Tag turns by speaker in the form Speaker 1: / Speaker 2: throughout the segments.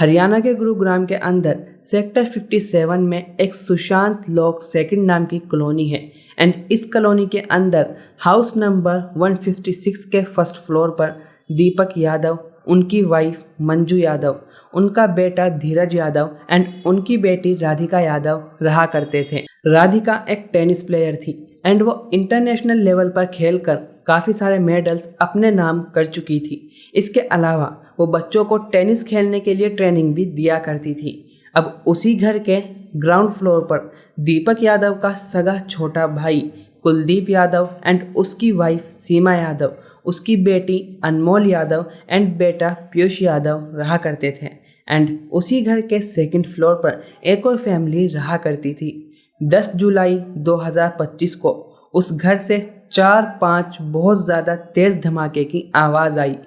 Speaker 1: हरियाणा के गुरुग्राम के अंदर सेक्टर 57 में एक सुशांत लॉक सेकंड नाम की कॉलोनी है एंड इस कॉलोनी के अंदर हाउस नंबर 156 के फर्स्ट फ्लोर पर दीपक यादव, उनकी वाइफ मंजू यादव, उनका बेटा धीरज यादव एंड उनकी बेटी राधिका यादव रहा करते थे। राधिका एक टेनिस प्लेयर थी एंड वो इंटरनेशनल लेवल पर खेलकर काफ़ी सारे मेडल्स अपने नाम कर चुकी थी। इसके अलावा वो बच्चों को टेनिस खेलने के लिए ट्रेनिंग भी दिया करती थी। अब उसी घर के ग्राउंड फ्लोर पर दीपक यादव का सगा छोटा भाई कुलदीप यादव एंड उसकी वाइफ सीमा यादव, उसकी बेटी अनमोल यादव एंड बेटा पीयूष यादव रहा करते थे। एंड उसी घर के सेकंड फ्लोर पर एक और फैमिली रहा करती थी। 10 जुलाई 2025 को उस घर से 4-5 बहुत ज़्यादा तेज़ धमाके की आवाज़ आई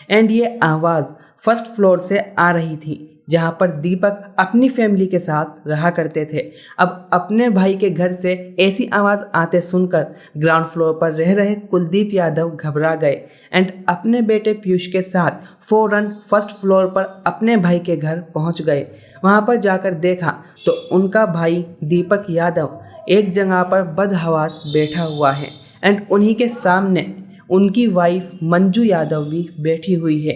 Speaker 1: एंड ये आवाज़ फर्स्ट फ्लोर से आ रही थी जहाँ पर दीपक अपनी फैमिली के साथ रहा करते थे। अब अपने भाई के घर से ऐसी आवाज़ आते सुनकर ग्राउंड फ्लोर पर रह रहे कुलदीप यादव घबरा गए एंड अपने बेटे पीयूष के साथ फ़ौरन फर्स्ट फ्लोर पर अपने भाई के घर पहुँच गए। वहाँ पर जाकर देखा तो उनका भाई दीपक यादव एक जगह पर बदहवास बैठा हुआ है एंड उन्हीं के सामने उनकी वाइफ मंजू यादव भी बैठी हुई है।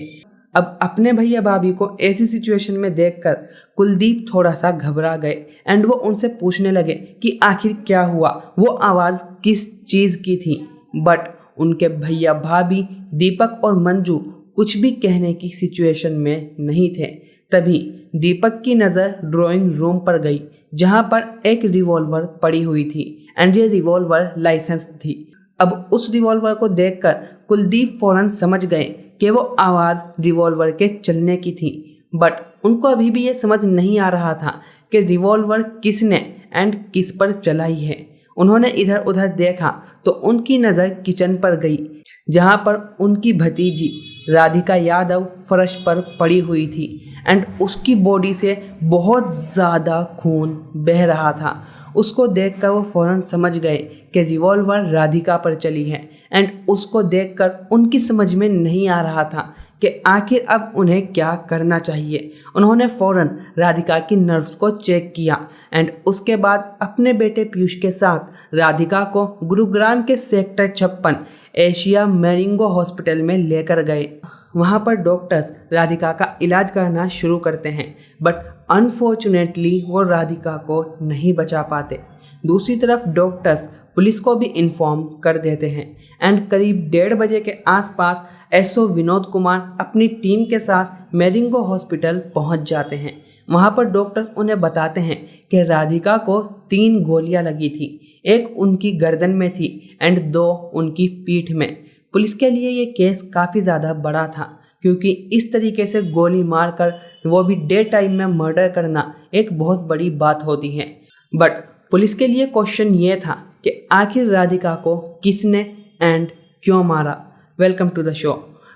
Speaker 1: अब अपने भैया भाभी को ऐसी सिचुएशन में देखकर कुलदीप थोड़ा सा घबरा गए एंड वो उनसे पूछने लगे कि आखिर क्या हुआ, वो आवाज़ किस चीज़ की थी। बट उनके भैया भाभी दीपक और मंजू कुछ भी कहने की सिचुएशन में नहीं थे। तभी दीपक की नज़र ड्राइंग रूम पर गई जहाँ पर एक रिवॉल्वर पड़ी हुई थी एंड ये रिवॉल्वर लाइसेंस थी। अब उस रिवॉल्वर को देखकर कुलदीप फौरन समझ गए कि वो आवाज़ रिवॉल्वर के चलने की थी। बट उनको अभी भी ये समझ नहीं आ रहा था कि रिवॉल्वर किसने एंड किस पर चलाई है। उन्होंने इधर उधर देखा तो उनकी नज़र किचन पर गई जहाँ पर उनकी भतीजी राधिका यादव फर्श पर पड़ी हुई थी एंड उसकी बॉडी से बहुत ज़्यादा खून बह रहा था। उसको देखकर वो फ़ौरन समझ गए कि रिवॉल्वर राधिका पर चली है एंड उसको देखकर उनकी समझ में नहीं आ रहा था कि आखिर अब उन्हें क्या करना चाहिए। उन्होंने फ़ौरन राधिका की नर्व्स को चेक किया एंड उसके बाद अपने बेटे पीयूष के साथ राधिका को गुरुग्राम के सेक्टर 56 एशिया मैरिंगो हॉस्पिटल में लेकर गए। वहाँ पर डॉक्टर्स राधिका का इलाज करना शुरू करते हैं बट अनफॉर्चुनेटली वो राधिका को नहीं बचा पाते। दूसरी तरफ डॉक्टर्स पुलिस को भी इन्फॉर्म कर देते हैं एंड करीब 1:30 बजे के आसपास एसओ विनोद कुमार अपनी टीम के साथ मैरिंगो हॉस्पिटल पहुंच जाते हैं। वहां पर डॉक्टर्स उन्हें बताते हैं कि राधिका को 3 गोलियां लगी थी, एक उनकी गर्दन में थी एंड 2 उनकी पीठ में। पुलिस के लिए ये केस काफ़ी ज़्यादा बड़ा था क्योंकि इस तरीके से गोली मारकर वो भी डे टाइम में मर्डर करना एक बहुत बड़ी बात होती है। बट पुलिस के लिए क्वेश्चन ये था कि आखिर राधिका को किसने एंड क्यों मारा। Welcome to the show.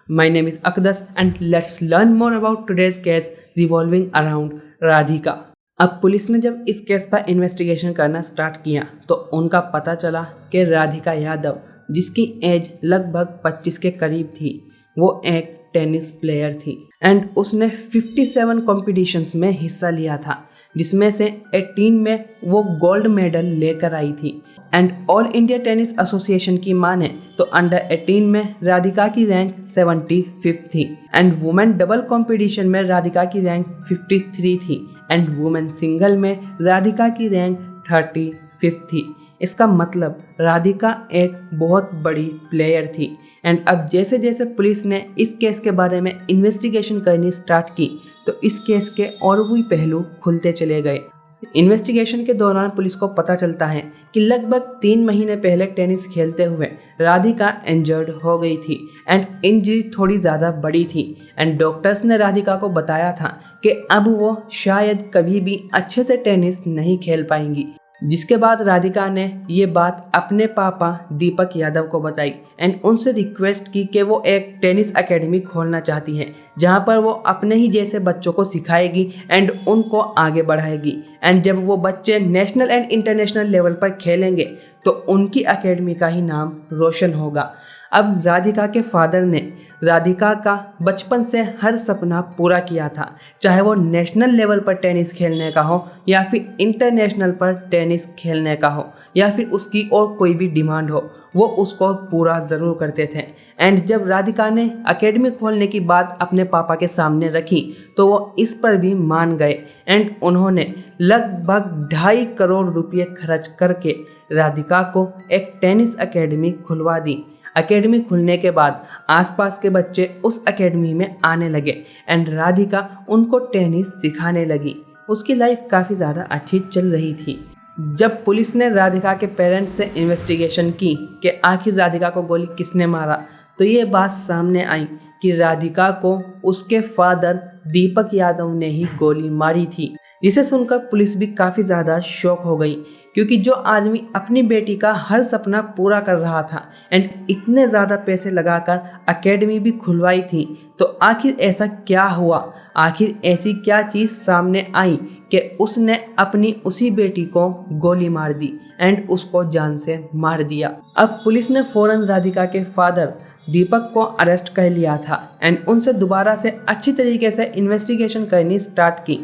Speaker 1: My name is Akdas and let's learn more about today's case revolving around Radhika. अब पुलिस ने जब इस केस पर इन्वेस्टिगेशन करना स्टार्ट किया तो उनका पता चला कि राधिका यादव, जिसकी एज लगभग 25 के करीब थी, वो एक टेनिस प्लेयर थी एंड उसने 57 कॉम्पिटिशन्स में हिस्सा लिया था जिसमें से 18 में वो गोल्ड मेडल लेकर आई थी। And all India tennis association की माने तो अंडर 18 में राधिका की रैंक 75 थी एंड वुमेन डबल कंपटीशन में राधिका की रैंक 53 थी एंड वुमेन सिंगल में राधिका की रैंक 35 थी। इसका मतलब राधिका एक बहुत बड़ी प्लेयर थी। एंड अब जैसे जैसे पुलिस ने इस केस के बारे में इन्वेस्टिगेशन करनी स्टार्ट की तो इस केस के और भी पहलू खुलते चले गए। इन्वेस्टिगेशन के दौरान पुलिस को पता चलता है कि लगभग 3 महीने पहले टेनिस खेलते हुए राधिका इंजर्ड हो गई थी एंड इंजरी थोड़ी ज़्यादा बड़ी थी एंड डॉक्टर्स ने राधिका को बताया था कि अब वो शायद कभी भी अच्छे से टेनिस नहीं खेल पाएंगी। जिसके बाद राधिका ने ये बात अपने पापा दीपक यादव को बताई एंड उनसे रिक्वेस्ट की कि वो एक टेनिस एकेडमी खोलना चाहती है जहाँ पर वो अपने ही जैसे बच्चों को सिखाएगी एंड उनको आगे बढ़ाएगी एंड जब वो बच्चे नेशनल एंड इंटरनेशनल लेवल पर खेलेंगे तो उनकी एकेडमी का ही नाम रोशन होगा। अब राधिका के फादर ने राधिका का बचपन से हर सपना पूरा किया था, चाहे वो नेशनल लेवल पर टेनिस खेलने का हो या फिर इंटरनेशनल पर टेनिस खेलने का हो या फिर उसकी और कोई भी डिमांड हो, वो उसको पूरा ज़रूर करते थे। एंड जब राधिका ने एकेडमी खोलने की बात अपने पापा के सामने रखी तो वो इस पर भी मान गए एंड उन्होंने लगभग 2.5 करोड़ रुपये खर्च करके राधिका को एक टेनिस एकेडमी खुलवा दी। एकेडमी खुलने के बाद आसपास के बच्चे उस एकेडमी में आने लगे एंड राधिका उनको टेनिस सिखाने लगी। उसकी लाइफ काफ़ी ज़्यादा अच्छी चल रही थी। जब पुलिस ने राधिका के पेरेंट्स से इन्वेस्टिगेशन की कि आखिर राधिका को गोली किसने मारा, तो ये बात सामने आई कि राधिका को उसके फादर दीपक यादव ने ही गोली मारी थी, जिसे सुनकर पुलिस भी काफ़ी ज़्यादा शॉक हो गई, क्योंकि जो आदमी अपनी बेटी का हर सपना पूरा कर रहा था एंड इतने ज़्यादा पैसे लगाकर एकेडमी भी खुलवाई थी, तो आखिर ऐसा क्या हुआ, आखिर ऐसी क्या चीज़ सामने आई कि उसने अपनी उसी बेटी को गोली मार दी एंड उसको जान से मार दिया। अब पुलिस ने फ़ौरन राधिका के फादर दीपक को अरेस्ट कर लिया था एंड उनसे दोबारा से अच्छी तरीके से इन्वेस्टिगेशन करनी स्टार्ट की,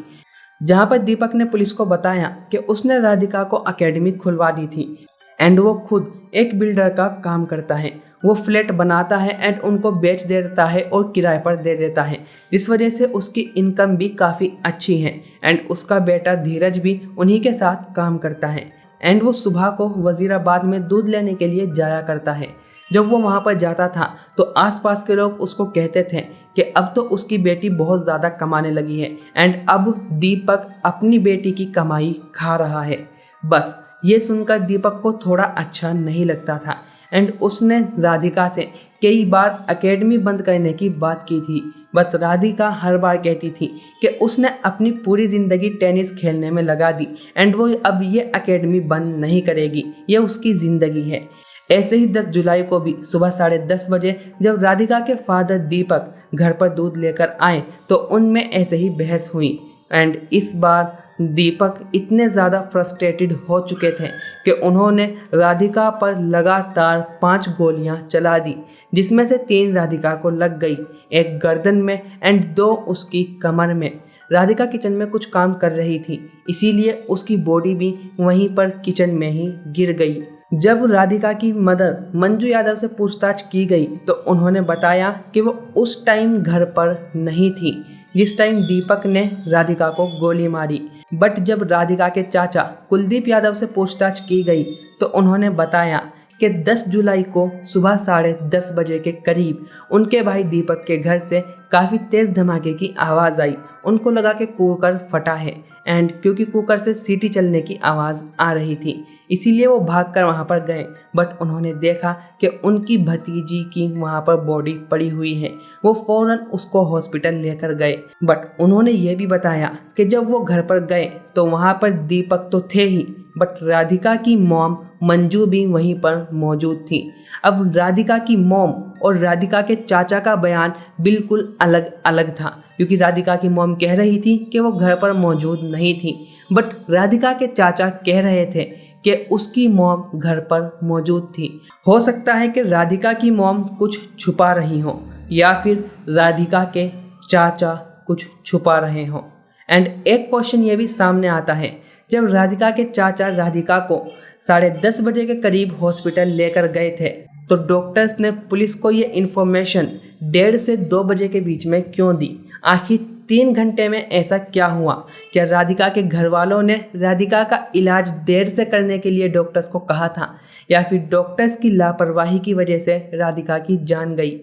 Speaker 1: जहां पर दीपक ने पुलिस को बताया कि उसने राधिका को एकेडमी खुलवा दी थी एंड वो खुद एक बिल्डर का काम करता है। वो फ्लैट बनाता है एंड उनको बेच देता है और किराए पर दे देता है, जिस वजह से उसकी इनकम भी काफ़ी अच्छी है एंड उसका बेटा धीरज भी उन्हीं के साथ काम करता है एंड वो सुबह को वजीराबाद में दूध लेने के लिए जाया करता है। जब वो वहाँ पर जाता था तो आसपास के लोग उसको कहते थे कि अब तो उसकी बेटी बहुत ज़्यादा कमाने लगी है एंड अब दीपक अपनी बेटी की कमाई खा रहा है। बस ये सुनकर दीपक को थोड़ा अच्छा नहीं लगता था एंड उसने राधिका से कई बार एकेडमी बंद करने की बात की थी, बट राधिका हर बार कहती थी कि उसने अपनी पूरी ज़िंदगी टेनिस खेलने में लगा दी एंड वो अब ये एकेडमी बंद नहीं करेगी, ये उसकी ज़िंदगी है। ऐसे ही 10 जुलाई को भी सुबह 10:30 बजे जब राधिका के फादर दीपक घर पर दूध लेकर आए तो उनमें ऐसे ही बहस हुई एंड इस बार दीपक इतने ज़्यादा फ्रस्ट्रेटेड हो चुके थे कि उन्होंने राधिका पर लगातार 5 गोलियां चला दी, जिसमें से 3 राधिका को लग गई, एक गर्दन में एंड 2 उसकी कमर में। राधिका किचन में कुछ काम कर रही थी, इसीलिए उसकी बॉडी भी वहीं पर किचन में ही गिर गई। जब राधिका की मदर मंजू यादव से पूछताछ की गई तो उन्होंने बताया कि वो उस टाइम घर पर नहीं थी जिस टाइम दीपक ने राधिका को गोली मारी। बट जब राधिका के चाचा कुलदीप यादव से पूछताछ की गई तो उन्होंने बताया कि 10 जुलाई को सुबह 10:30 बजे के करीब उनके भाई दीपक के घर से काफ़ी तेज़ धमाके की आवाज़ आई। उनको लगा कि कुकर फटा है एंड क्योंकि कुकर से सीटी चलने की आवाज़ आ रही थी, इसीलिए वो भागकर वहाँ पर गए। बट उन्होंने देखा कि उनकी भतीजी की वहाँ पर बॉडी पड़ी हुई है। वो फ़ौरन उसको हॉस्पिटल लेकर गए। बट उन्होंने ये भी बताया कि जब वो घर पर गए तो वहाँ पर दीपक तो थे ही, बट राधिका की मॉम मंजू भी वहीं पर मौजूद थी। अब राधिका की मॉम और राधिका के चाचा का बयान बिल्कुल अलग अलग था, क्योंकि राधिका की मॉम कह रही थी कि वो घर पर मौजूद नहीं थी, बट राधिका के चाचा कह रहे थे कि उसकी मॉम घर पर मौजूद थी। हो सकता है कि राधिका की मॉम कुछ छुपा रही हो या फिर राधिका के चाचा कुछ छुपा रहे हों। एंड एक क्वेश्चन ये भी सामने आता है, जब राधिका के चाचा राधिका को 10:30 बजे के करीब हॉस्पिटल लेकर गए थे तो डॉक्टर्स ने पुलिस को ये इन्फॉर्मेशन 1:30 से 2 बजे के बीच में क्यों दी? आखिर 3 घंटे में ऐसा क्या हुआ? क्या राधिका के घर वालों ने राधिका का इलाज देर से करने के लिए डॉक्टर्स को कहा था, या फिर डॉक्टर्स की लापरवाही की वजह से राधिका की जान गई?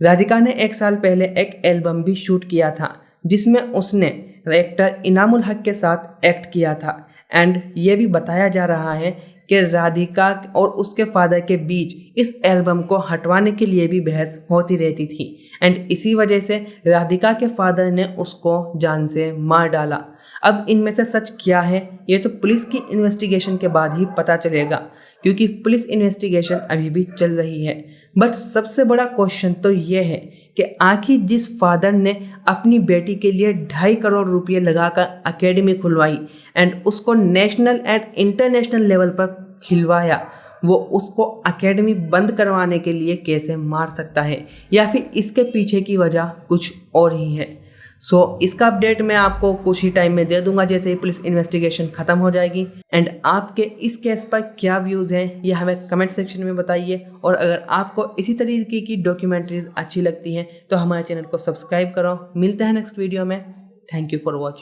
Speaker 1: राधिका ने 1 साल पहले एक एल्बम भी शूट किया था जिसमें उसने एक्टर इनामुल हक के साथ एक्ट किया था एंड ये भी बताया जा रहा है कि राधिका और उसके फादर के बीच इस एल्बम को हटवाने के लिए भी बहस होती रहती थी एंड इसी वजह से राधिका के फादर ने उसको जान से मार डाला। अब इनमें से सच क्या है ये तो पुलिस की इन्वेस्टिगेशन के बाद ही पता चलेगा, क्योंकि पुलिस इन्वेस्टिगेशन अभी भी चल रही है। बट सबसे बड़ा क्वेश्चन तो ये है कि आखिर जिस फादर ने अपनी बेटी के लिए 2.5 करोड़ रुपये लगाकर एकेडमी खुलवाई एंड उसको नेशनल एंड इंटरनेशनल लेवल पर खिलवाया, वो उसको एकेडमी बंद करवाने के लिए कैसे मार सकता है, या फिर इसके पीछे की वजह कुछ और ही है। इसका अपडेट मैं आपको कुछ ही टाइम में दे दूंगा जैसे ही पुलिस इन्वेस्टिगेशन खत्म हो जाएगी। एंड आपके इस केस पर क्या व्यूज़ हैं ये हमें कमेंट सेक्शन में बताइए। और अगर आपको इसी तरीके की डॉक्यूमेंट्रीज अच्छी लगती हैं तो हमारे चैनल को सब्सक्राइब करो। मिलते हैं नेक्स्ट वीडियो में। Thank you for watching.